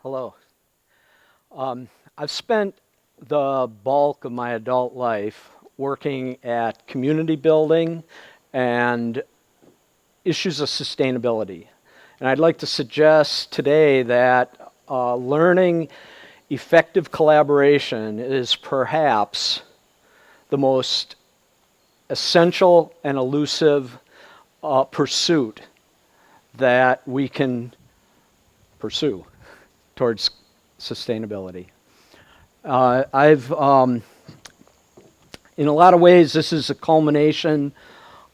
Hello. I've spent the bulk of my adult life working at community building and issues of sustainability. And I'd like to suggest today that learning effective collaboration is perhaps the most essential and elusive pursuit that we can pursue towards sustainability. In a lot of ways, this is a culmination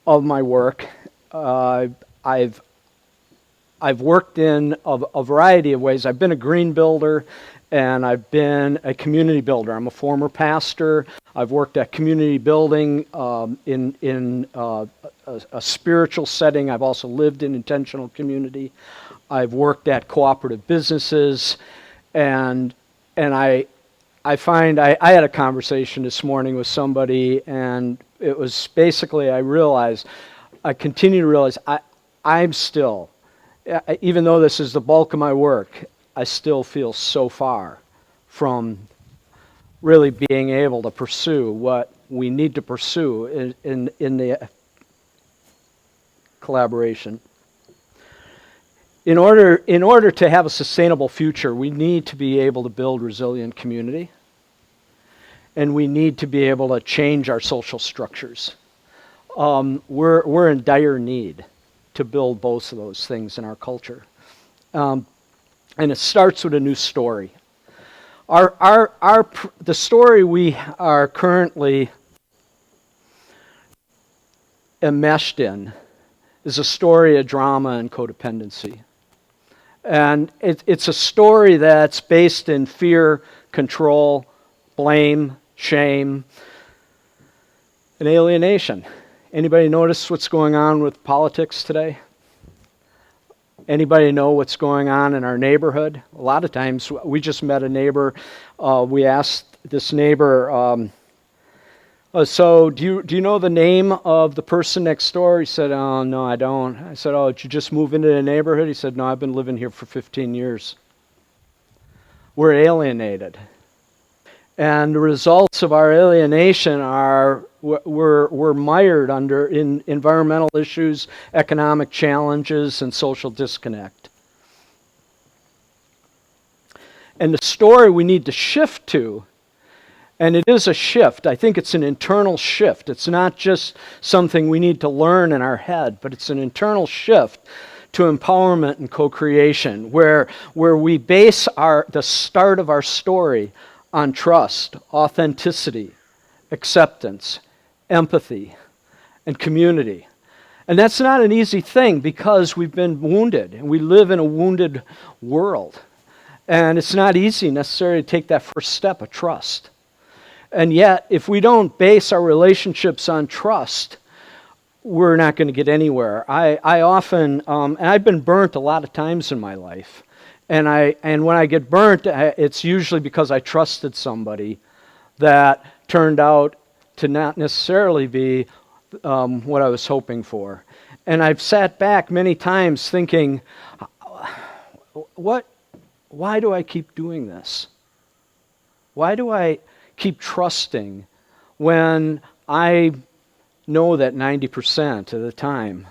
of my work. I've worked in a variety of ways. I've been a green builder, and I've been a community builder. I'm a former pastor. I've worked at community building in a spiritual setting. I've also lived in intentional community. I've worked at cooperative businesses, and I find I had a conversation this morning with somebody, and it was basically I continue to realize I'm still, even though this is the bulk of my work, I still feel so far from really being able to pursue what we need to pursue in the collaboration. In order to have a sustainable future, we need to be able to build resilient community, and we need to be able to change our social structures. We're in dire need to build both of those things in our culture. And it starts with a new story. The story we are currently enmeshed in is a story of drama and codependency. And it's a story that's based in fear, control, blame, shame, and alienation. Anybody notice what's going on with politics today? Anybody know what's going on in our neighborhood? A lot of times, we just met a neighbor. We asked this neighbor, so do you know the name of the person next door? He said, oh, no, I don't. I said, oh, did you just move into the neighborhood? He said, no, I've been living here for 15 years. We're alienated. And the results of our alienation are we're mired in environmental issues, economic challenges, and social disconnect. And the story we need to shift to, and it is a shift. I think it's an internal shift. It's not just something we need to learn in our head, but it's an internal shift to empowerment and co-creation, where we base the start of our story on trust, authenticity, acceptance, empathy, and community. And that's not an easy thing because we've been wounded, and we live in a wounded world. And it's not easy necessarily to take that first step of trust. And yet, if we don't base our relationships on trust, we're not going to get anywhere. I often, and I've been burnt a lot of times in my life, and when I get burnt, it's usually because I trusted somebody that turned out to not necessarily be what I was hoping for. And I've sat back many times thinking, why do I keep doing this? Why do I keep trusting when I know that 90% of the time,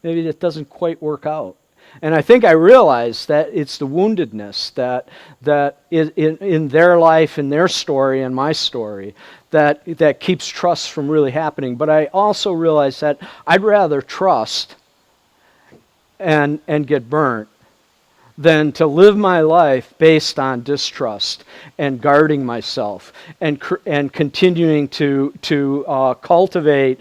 maybe it doesn't quite work out? And I think I realized that it's the woundedness that in their life, in their story, and my story, that keeps trust from really happening. But I also realized that I'd rather trust and get burnt than to live my life based on distrust and guarding myself and continuing to cultivate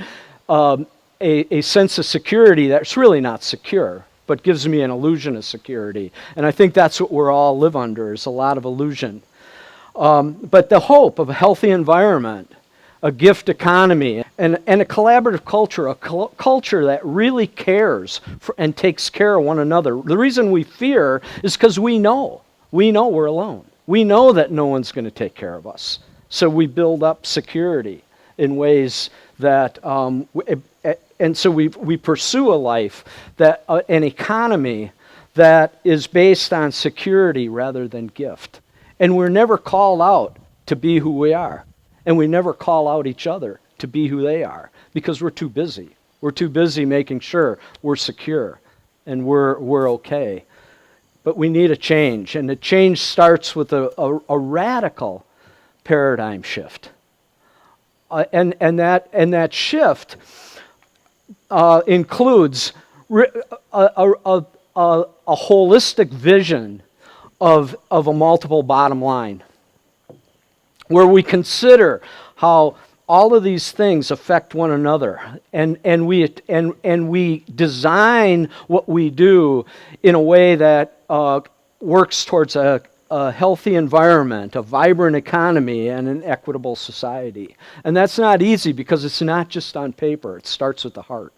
a sense of security that's really not secure, but gives me an illusion of security. And I think that's what we're all live under, is a lot of illusion. But the hope of a healthy environment, a gift economy, and a collaborative culture, a culture that really cares and takes care of one another. The reason we fear is because we know we're alone. We know that no one's going to take care of us. So we build up security in ways that, and so we pursue a life, an economy that is based on security rather than gift. And we're never called out to be who we are. And we never call out each other to be who they are because we're too busy. We're too busy making sure we're secure and we're okay. But we need a change, and the change starts with a radical paradigm shift. And that shift includes a holistic vision of a multiple bottom line, where we consider how all of these things affect one another, and we design what we do in a way that works towards a healthy environment, a vibrant economy, and an equitable society. And that's not easy because it's not just on paper. It starts with the heart.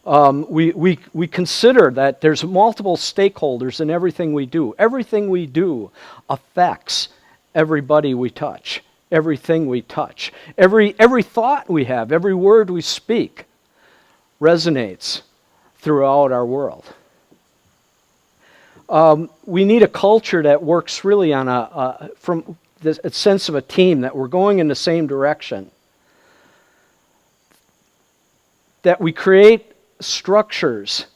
We consider that there's multiple stakeholders in everything we do. Everything we do affects everybody we touch, everything we touch. Every thought we have, every word we speak resonates throughout our world. We need a culture that works really on from the sense of a team, that we're going in the same direction. That we create structures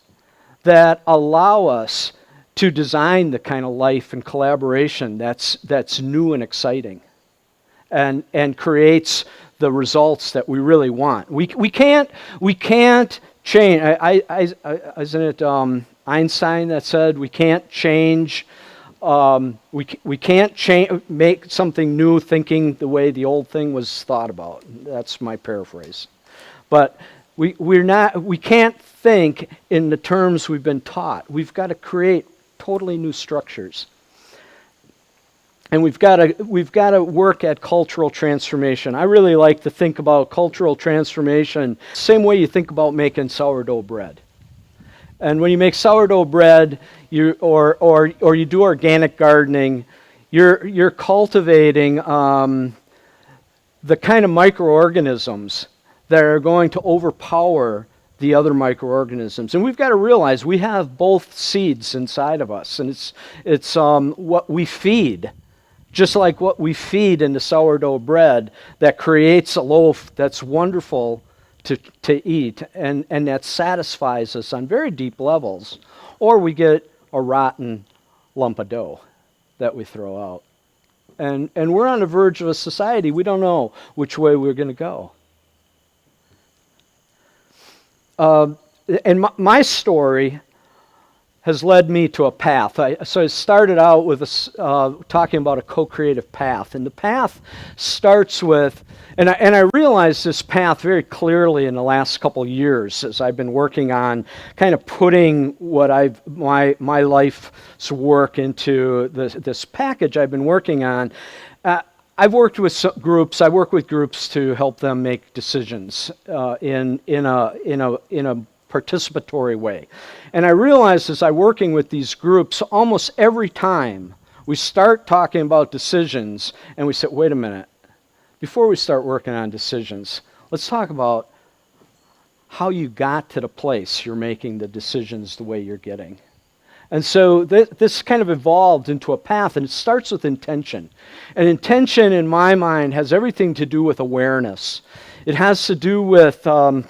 that allow us to design the kind of life and collaboration that's new and exciting, and creates the results that we really want. We can't change. Isn't it Einstein that said we can't change? We can't make something new thinking the way the old thing was thought about. That's my paraphrase. But we can't think in the terms we've been taught. We've got to create totally new structures. And we've got to work at cultural transformation. I really like to think about cultural transformation same way you think about making sourdough bread. And when you make sourdough bread, or you do organic gardening, you're cultivating the kind of microorganisms that are going to overpower the other microorganisms. And we've got to realize we have both seeds inside of us, and it's what we feed, just like what we feed in the sourdough bread that creates a loaf that's wonderful to eat and that satisfies us on very deep levels, or we get a rotten lump of dough that we throw out. And we're on the verge of a society. We don't know which way we're going to go. And my story has led me to a path. So I started out with talking about a co-creative path. And the path starts with, and I realized this path very clearly in the last couple of years as I've been working on kind of putting what my life's work into this package I've been working on. I've worked with groups. I work with groups to help them make decisions in a participatory way. And I realized as I'm working with these groups, almost every time we start talking about decisions and we say, wait a minute, before we start working on decisions, let's talk about how you got to the place you're making the decisions the way you're getting. And so this kind of evolved into a path, and it starts with intention. And intention, in my mind, has everything to do with awareness. It has to do with the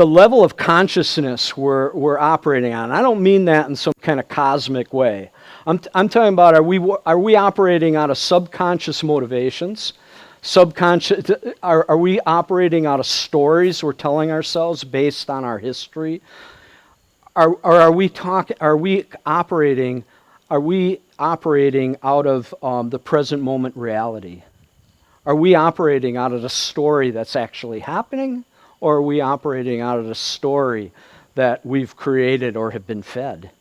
level of consciousness we're operating on. I don't mean that in some kind of cosmic way. I'm talking about are we operating out of subconscious motivations? Are we operating out of stories we're telling ourselves based on our history? Are we operating out of the present moment reality? Are we operating out of the story that's actually happening, or are we operating out of the story that we've created or have been fed?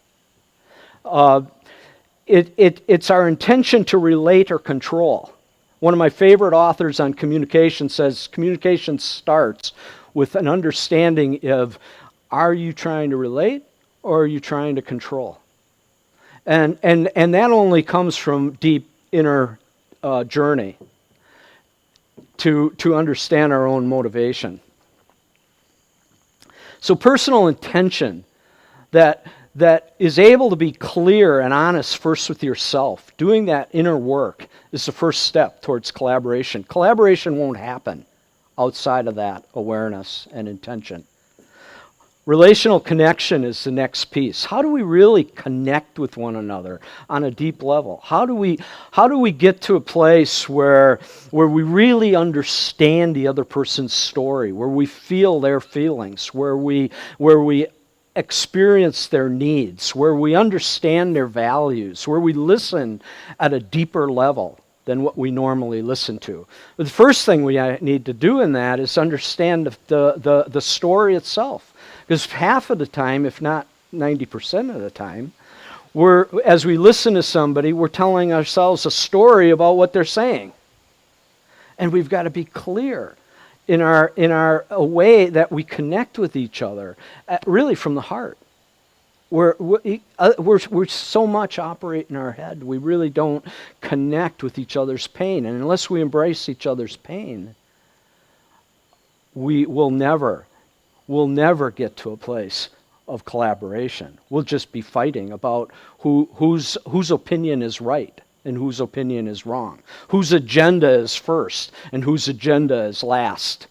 It's our intention to relate or control. One of my favorite authors on communication says communication starts with an understanding of, are you trying to relate or are you trying to control? And that only comes from deep inner journey to understand our own motivation. So personal intention that is able to be clear and honest first with yourself, doing that inner work is the first step towards collaboration. Collaboration won't happen outside of that awareness and intention. Relational connection is the next piece. How do we really connect with one another on a deep level? How do we get to a place where we really understand the other person's story, where we feel their feelings, where we experience their needs, where we understand their values, where we listen at a deeper level than what we normally listen to? But the first thing we need to do in that is understand the story itself. Because half of the time, if not 90% of the time, as we listen to somebody, we're telling ourselves a story about what they're saying. And we've got to be clear in our a way that we connect with each other, really from the heart. We're so much operate in our head, we really don't connect with each other's pain. And unless we embrace each other's pain, we'll never get to a place of collaboration. We'll just be fighting about whose opinion is right and whose opinion is wrong, whose agenda is first and whose agenda is last.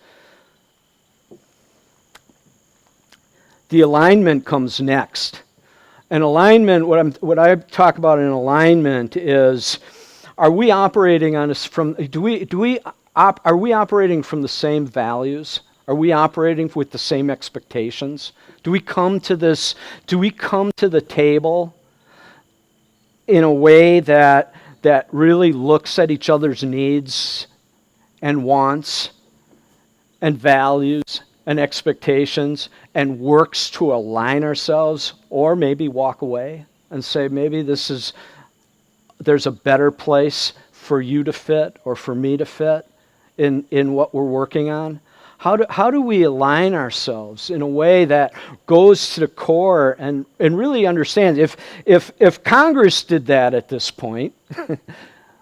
The alignment comes next. And alignment, what I talk about in alignment is, are we operating on from are we operating from the same values? Are we operating with the same expectations? Do we come to the table in a way that really looks at each other's needs and wants and values and expectations and works to align ourselves, or maybe walk away and say, maybe there's a better place for you to fit or for me to fit in what we're working on? How do we align ourselves in a way that goes to the core and really understands? If Congress did that at this point,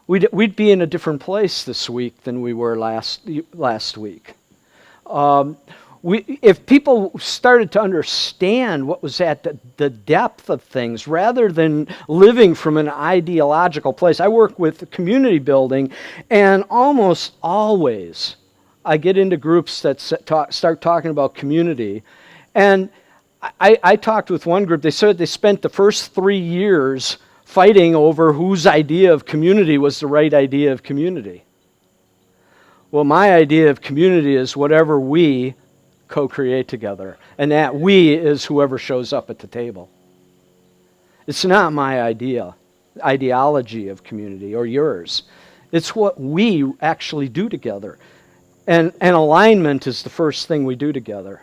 we'd be in a different place this week than we were last week. If people started to understand what was at the depth of things, rather than living from an ideological place. I work with community building, and almost always I get into groups that start talking about community. And I talked with one group, they said they spent the first 3 years fighting over whose idea of community was the right idea of community. Well, my idea of community is whatever we co-create together, and that we is whoever shows up at the table. It's not my ideology of community or yours. It's what we actually do together. And alignment is the first thing we do together.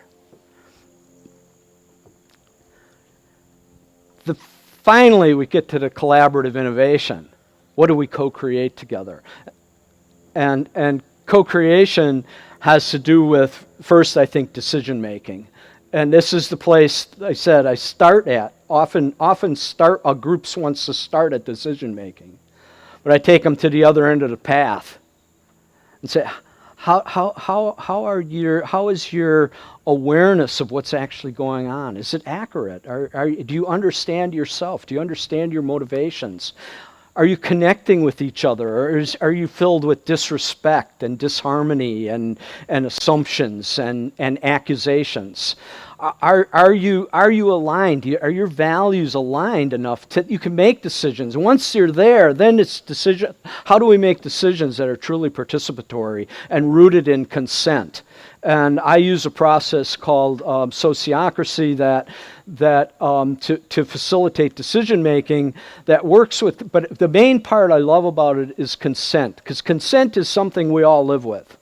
Finally, we get to the collaborative innovation. What do we co-create together? And co-creation has to do with, first, I think, decision-making. And this is the place I said I start at. Often groups wants to start at decision-making. But I take them to the other end of the path and say, how is your awareness of what's actually going on? Is it accurate? Do you understand yourself? Do you understand your motivations? Are you connecting with each other, or are you filled with disrespect and disharmony and assumptions and accusations? Are you aligned? Are your values aligned enough that you can make decisions? And once you're there, then it's decision. How do we make decisions that are truly participatory and rooted in consent? And I use a process called sociocracy to facilitate decision making that works with. But the main part I love about it is consent, because consent is something we all live with.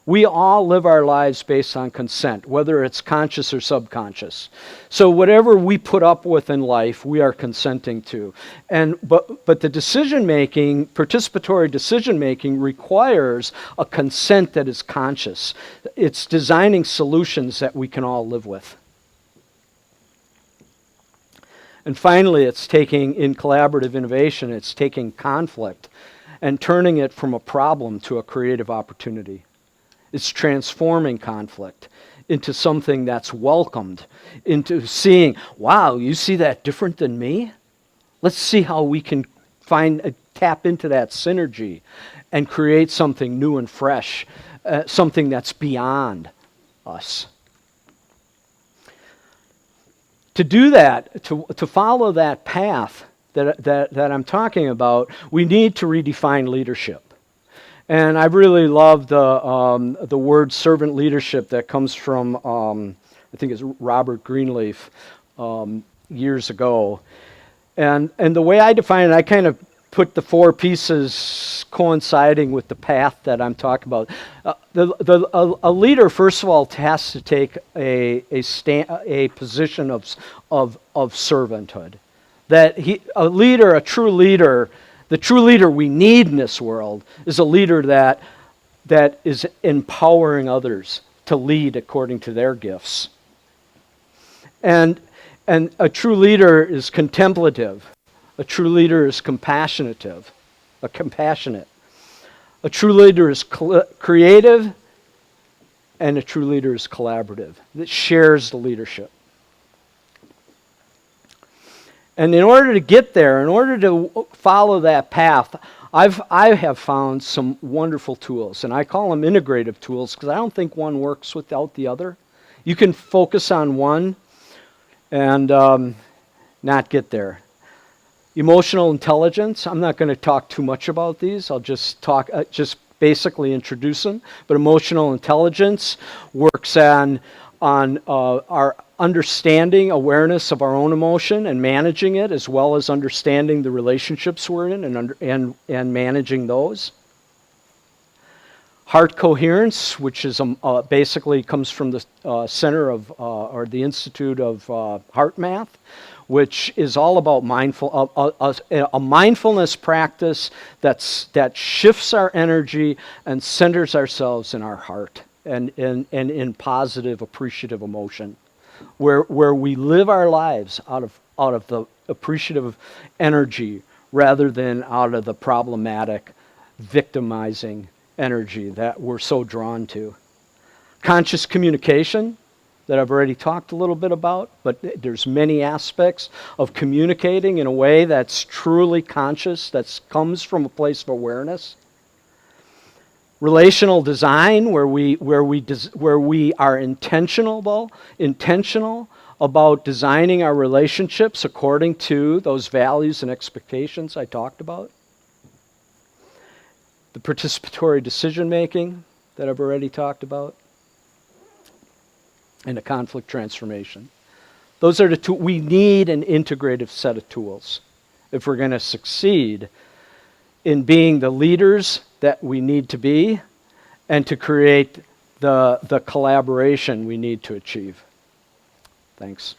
We all live our lives based on consent, whether it's conscious or subconscious. So whatever we put up with in life, we are consenting to. But the decision-making, participatory decision-making, requires a consent that is conscious. It's designing solutions that we can all live with. And finally, it's taking, in collaborative innovation, it's taking conflict and turning it from a problem to a creative opportunity. It's transforming conflict into something that's welcomed, into seeing, wow, you see that different than me? Let's see how we can tap into that synergy and create something new and fresh, something that's beyond us. To do that, to follow that path that I'm talking about, we need to redefine leadership. And I really love the word servant leadership that comes from, I think it's Robert Greenleaf years ago. And the way I define it, I kind of put the four pieces coinciding with the path that I'm talking about. A leader, first of all, has to take a position of servanthood. That a true leader, the true leader we need in this world is a leader that is empowering others to lead according to their gifts. And a true leader is contemplative. A true leader is compassionate. A true leader is creative, and a true leader is collaborative, that shares the leadership. And in order to get there, in order to follow that path, I have found some wonderful tools, and I call them integrative tools because I don't think one works without the other. You can focus on one and not get there. Emotional intelligence, I'm not going to talk too much about these. I'll just basically introduce them. But emotional intelligence works on our understanding, awareness of our own emotion and managing it, as well as understanding the relationships we're in and managing those. Heart coherence, which is basically comes from the Center of or the Institute of Heart Math, which is all about a mindfulness practice that shifts our energy and centers ourselves in our heart and in positive, appreciative emotion, where we live our lives out of the appreciative energy rather than out of the problematic, victimizing energy that we're so drawn to. Conscious communication, that I've already talked a little bit about, but there's many aspects of communicating in a way that's truly conscious, that comes from a place of awareness. Relational design, where we are intentional about designing our relationships according to those values and expectations I talked about. The participatory decision making that I've already talked about. And a conflict transformation. Those are the two. We need an integrative set of tools if we're going to succeed in being the leaders that we need to be and to create the collaboration we need to achieve. Thanks.